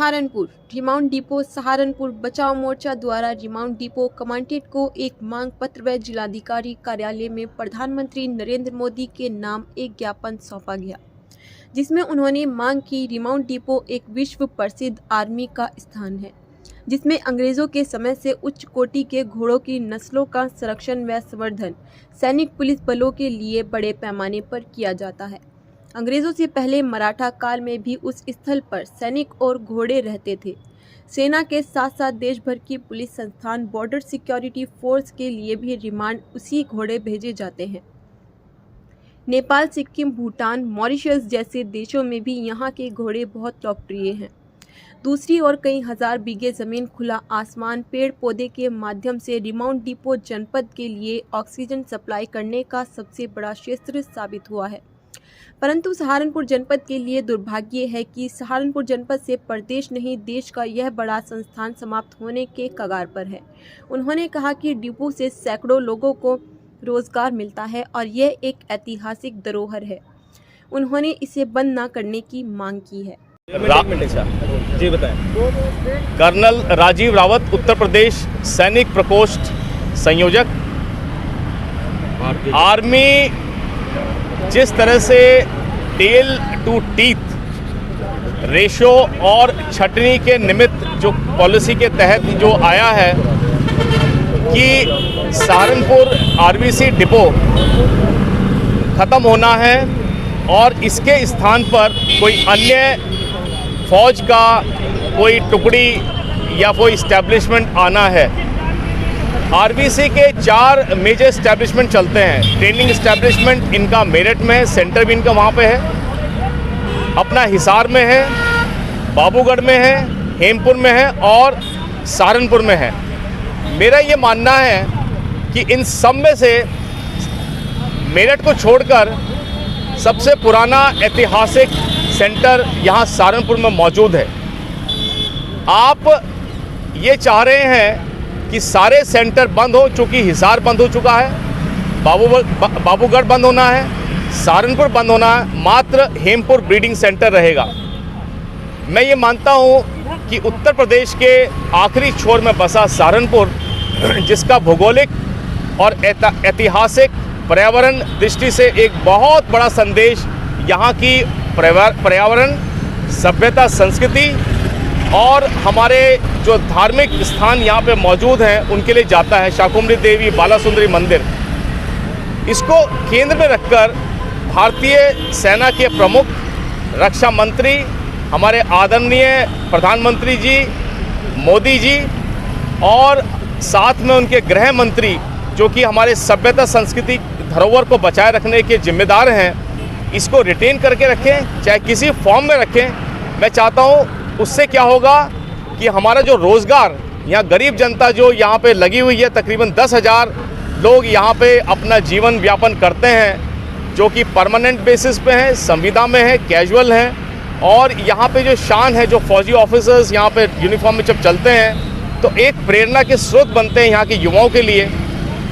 Saharanpur remand depot Saharanpur बचाव मोर्चा द्वारा remand depot commandant को एक मांग पत्र व जिलाधिकारी कार्यालय में प्रधानमंत्री नरेंद्र मोदी के नाम एक ज्ञापन सौंपा गया, जिसमें उन्होंने मांग की रिमांड डिपो एक विश्व प्रसिद्ध आर्मी का स्थान है, जिसमें अंग्रेजों के समय से उच्च कोटि के घोड़ों की नस्लों का संरक्षण व संवर्धन सैनिक पुलिस बलों के लिए बड़े पैमाने पर किया जाता है। अंग्रेजों से पहले मराठा काल में भी उस स्थल पर सैनिक और घोड़े रहते थे। सेना के साथ साथ देश भर की पुलिस संस्थान बॉर्डर सिक्योरिटी फोर्स के लिए भी रिमांड उसी घोड़े भेजे जाते हैं। नेपाल, सिक्किम, भूटान, मॉरिशस जैसे देशों में भी यहाँ के घोड़े बहुत लोकप्रिय हैं। दूसरी ओर कई हजार बीघे जमीन, खुला आसमान, पेड़ पौधे के माध्यम से रिमांड डिपो जनपद के लिए ऑक्सीजन सप्लाई करने का सबसे बड़ा क्षेत्र साबित हुआ है। परंतु सहारनपुर जनपद के लिए दुर्भाग्य है कि सहारनपुर जनपद से प्रदेश नहीं देश का यह बड़ा संस्थान समाप्त होने के कगार पर है। उन्होंने कहा कि डिपो से सैकड़ों लोगों को रोजगार मिलता है और यह एक ऐतिहासिक धरोहर है। उन्होंने इसे बंद न करने की मांग की है। जी बताएं। कर्नल राजीव रावत, उत्तर प्रदेश सैनिक प्रकोष्ठ संयोजक। आर्मी जिस तरह से टेल टू टीथ रेशो और छटनी के निमित्त जो पॉलिसी के तहत जो आया है कि सहारनपुर आरबीसी डिपो ख़त्म होना है और इसके स्थान पर कोई अन्य फौज का कोई टुकड़ी या कोई इस्टेब्लिशमेंट आना है। आरबीसी के 4 मेजर इस्टेब्लिशमेंट चलते हैं। ट्रेनिंग इस्टेब्लिशमेंट इनका मेरठ में है, सेंटर भी इनका वहाँ पे है, अपना हिसार में है, बाबूगढ़ में है, हेमपुर में है और सहारनपुर में है। मेरा ये मानना है कि इन सब में से मेरठ को छोड़कर सबसे पुराना ऐतिहासिक सेंटर यहाँ सहारनपुर में मौजूद है। आप ये चाह रहे हैं कि सारे सेंटर बंद हो, चूँकि हिसार बंद हो चुका है, बाबूगढ़ बंद होना है, सहारनपुर बंद होना है, मात्र हेमपुर ब्रीडिंग सेंटर रहेगा। मैं ये मानता हूँ कि उत्तर प्रदेश के आखिरी छोर में बसा सहारनपुर, जिसका भौगोलिक और ऐतिहासिक पर्यावरण दृष्टि से एक बहुत बड़ा संदेश यहाँ की पर्यावरण, सभ्यता, संस्कृति और हमारे जो धार्मिक स्थान यहाँ पे मौजूद हैं उनके लिए जाता है। शाकुंभरी देवी, बालासुंदरी मंदिर, इसको केंद्र में रखकर भारतीय सेना के प्रमुख, रक्षा मंत्री, हमारे आदरणीय प्रधानमंत्री जी मोदी जी और साथ में उनके गृह मंत्री, जो कि हमारे सभ्यता संस्कृति धरोहर को बचाए रखने के जिम्मेदार हैं, इसको रिटेन करके रखें, चाहे किसी फॉर्म में रखें। मैं चाहता हूँ उससे क्या होगा कि हमारा जो रोज़गार, यहाँ गरीब जनता जो यहाँ पे लगी हुई है, तकरीबन 10,000 लोग यहाँ पे अपना जीवन व्यापन करते हैं, जो कि परमानेंट बेसिस पे हैं, संविदा में है, कैजुअल हैं। और यहाँ पे जो शान है, जो फौजी ऑफिसर्स यहाँ पे यूनिफॉर्म में जब चलते हैं तो एक प्रेरणा के स्रोत बनते हैं यहाँ के युवाओं के लिए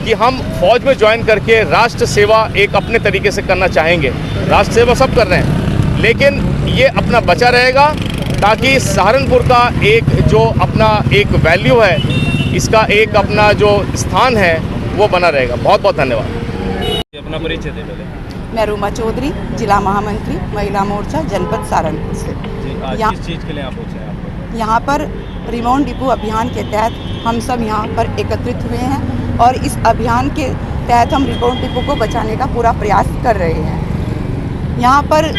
कि हम फौज में ज्वाइन करके राष्ट्र सेवा एक अपने तरीके से करना चाहेंगे। राष्ट्र सेवा सब कर रहे हैं, लेकिन ये अपना बचा रहेगा ताकि सहारनपुर का एक जो अपना एक वैल्यू है, इसका एक अपना जो स्थान है वो बना रहेगा। बहुत बहुत धन्यवाद। अपना परिचय दे पहले। मैं रूमा चौधरी, जिला महामंत्री महिला मोर्चा जनपद सहारनपुर से। आज किस चीज़ के लिए आप पहुँचे हैं? यहाँ पर रिमांड डिपो अभियान के तहत हम सब यहाँ पर एकत्रित हुए हैं और इस अभियान के तहत हम रिमांड डिपो को बचाने का पूरा प्रयास कर रहे हैं। यहाँ पर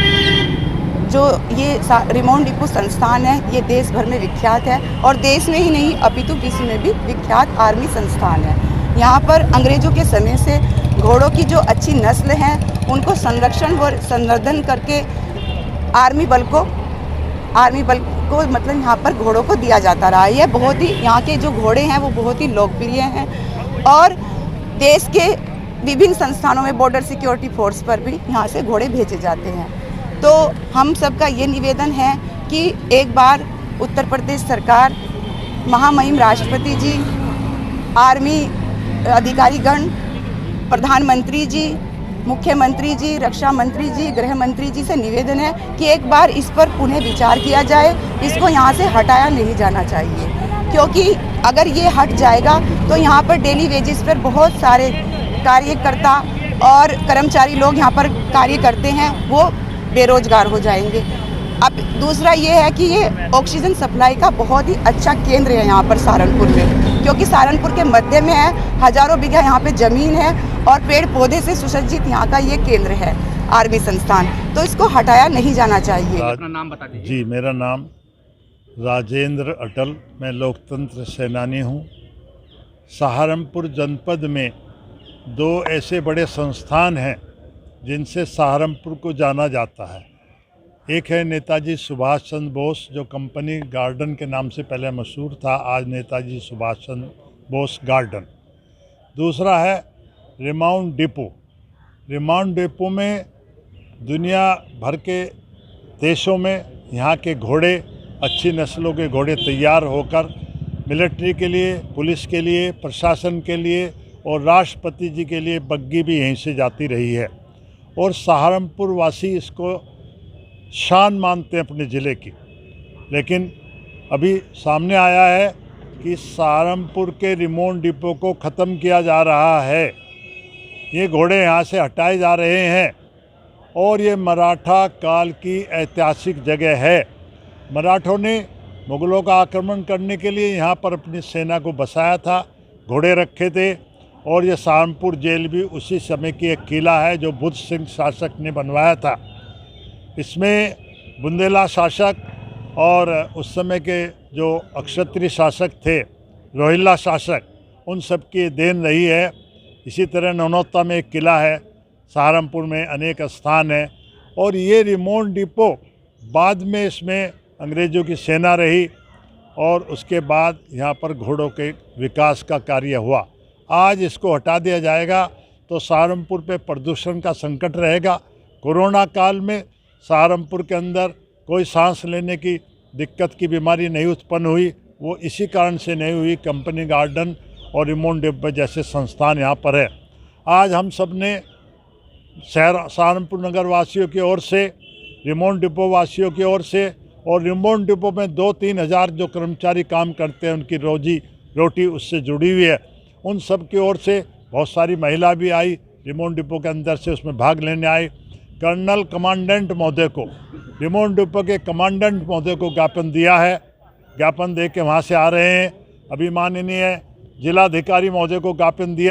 जो ये रिमांड डिपो संस्थान है, ये देश भर में विख्यात है और देश में ही नहीं अपितु विश्व में भी विख्यात आर्मी संस्थान है। यहाँ पर अंग्रेजों के समय से घोड़ों की जो अच्छी नस्ल हैं उनको संरक्षण और संवर्धन करके आर्मी बल को मतलब यहाँ पर घोड़ों को दिया जाता रहा है। यह बहुत ही, यहाँ के जो घोड़े हैं वो बहुत ही लोकप्रिय हैं और देश के विभिन्न संस्थानों में बॉर्डर सिक्योरिटी फोर्स पर भी यहाँ से घोड़े भेजे जाते हैं। तो हम सबका ये निवेदन है कि एक बार उत्तर प्रदेश सरकार, महामहिम राष्ट्रपति जी, आर्मी अधिकारीगण, प्रधानमंत्री जी मुख्यमंत्री जी, रक्षा मंत्री जी, गृह मंत्री जी से निवेदन है कि एक बार इस पर पुनः विचार किया जाए। इसको यहाँ से हटाया नहीं जाना चाहिए, क्योंकि अगर ये हट जाएगा तो यहाँ पर डेली वेजेस पर बहुत सारे कार्यकर्ता और कर्मचारी लोग यहाँ पर कार्य करते हैं, वो बेरोजगार हो जाएंगे। अब दूसरा ये है कि ये ऑक्सीजन सप्लाई का बहुत ही अच्छा केंद्र है यहाँ पर सहारनपुर में, क्योंकि सहारनपुर के मध्य में है, हजारों बीघा यहाँ पे ज़मीन है और पेड़ पौधे से सुसज्जित यहाँ का ये केंद्र है आर्मी संस्थान, तो इसको हटाया नहीं जाना चाहिए। अपना नाम बता दीजिए। जी, मेरा नाम राजेंद्र अटल, मैं लोकतंत्र सेनानी हूँ। सहारनपुर जनपद में 2 ऐसे बड़े संस्थान हैं जिनसे सहारनपुर को जाना जाता है। एक है नेताजी सुभाष चंद्र बोस, जो कंपनी गार्डन के नाम से पहले मशहूर था, आज नेताजी सुभाष चंद्र बोस गार्डन। दूसरा है रिमाउंट डिपो। रिमाउंट डिपो में दुनिया भर के देशों में यहाँ के घोड़े, अच्छी नस्लों के घोड़े तैयार होकर मिलिट्री के लिए, पुलिस के लिए, प्रशासन के लिए और राष्ट्रपति जी के लिए बग्गी भी यहीं से जाती रही है। और सहारनपुर वासी इसको शान मानते हैं अपने ज़िले की। लेकिन अभी सामने आया है कि सहारनपुर के रिमाउंट डिपो को ख़त्म किया जा रहा है। ये घोड़े यहाँ से हटाए जा रहे हैं और ये मराठा काल की ऐतिहासिक जगह है। मराठों ने मुग़लों का आक्रमण करने के लिए यहाँ पर अपनी सेना को बसाया था, घोड़े रखे थे। और ये सहारनपुर जेल भी उसी समय की एक किला है जो बुद्ध सिंह शासक ने बनवाया था। इसमें बुंदेला शासक और उस समय के जो अक्षत्रिय शासक थे, रोहिल्ला शासक, उन सब की देन रही है। इसी तरह नौनौता में एक किला है, सहारनपुर में अनेक स्थान हैं। और ये रिमाउंट डिपो बाद में इसमें अंग्रेज़ों की सेना रही और उसके बाद यहाँ पर घोड़ों के विकास का कार्य हुआ। आज इसको हटा दिया जाएगा तो सहारनपुर पे प्रदूषण का संकट रहेगा। कोरोना काल में सहारनपुर के अंदर कोई सांस लेने की दिक्कत की बीमारी नहीं उत्पन्न हुई, वो इसी कारण से नहीं हुई, कंपनी गार्डन और रिमाउंट डिपो जैसे संस्थान यहाँ पर है। आज हम सब ने सहारनपुर नगर वासियों की ओर से, रिमाउंट डिपो वासियों की ओर से, और रिमाउंट डिपो में 2-3 हज़ार जो कर्मचारी काम करते हैं, उनकी रोजी रोटी उससे जुड़ी हुई है, उन सब की ओर से बहुत सारी महिला भी आई रिमाउंट डिपो के अंदर से, उसमें भाग लेने आई। कर्नल कमांडेंट महोदय को, रिमाउंट डिपो के कमांडेंट महोदय को ज्ञापन दिया है, ज्ञापन दे के वहाँ से आ रहे हैं। अभी माननीय जिलाधिकारी महोदय को ज्ञापन दिया।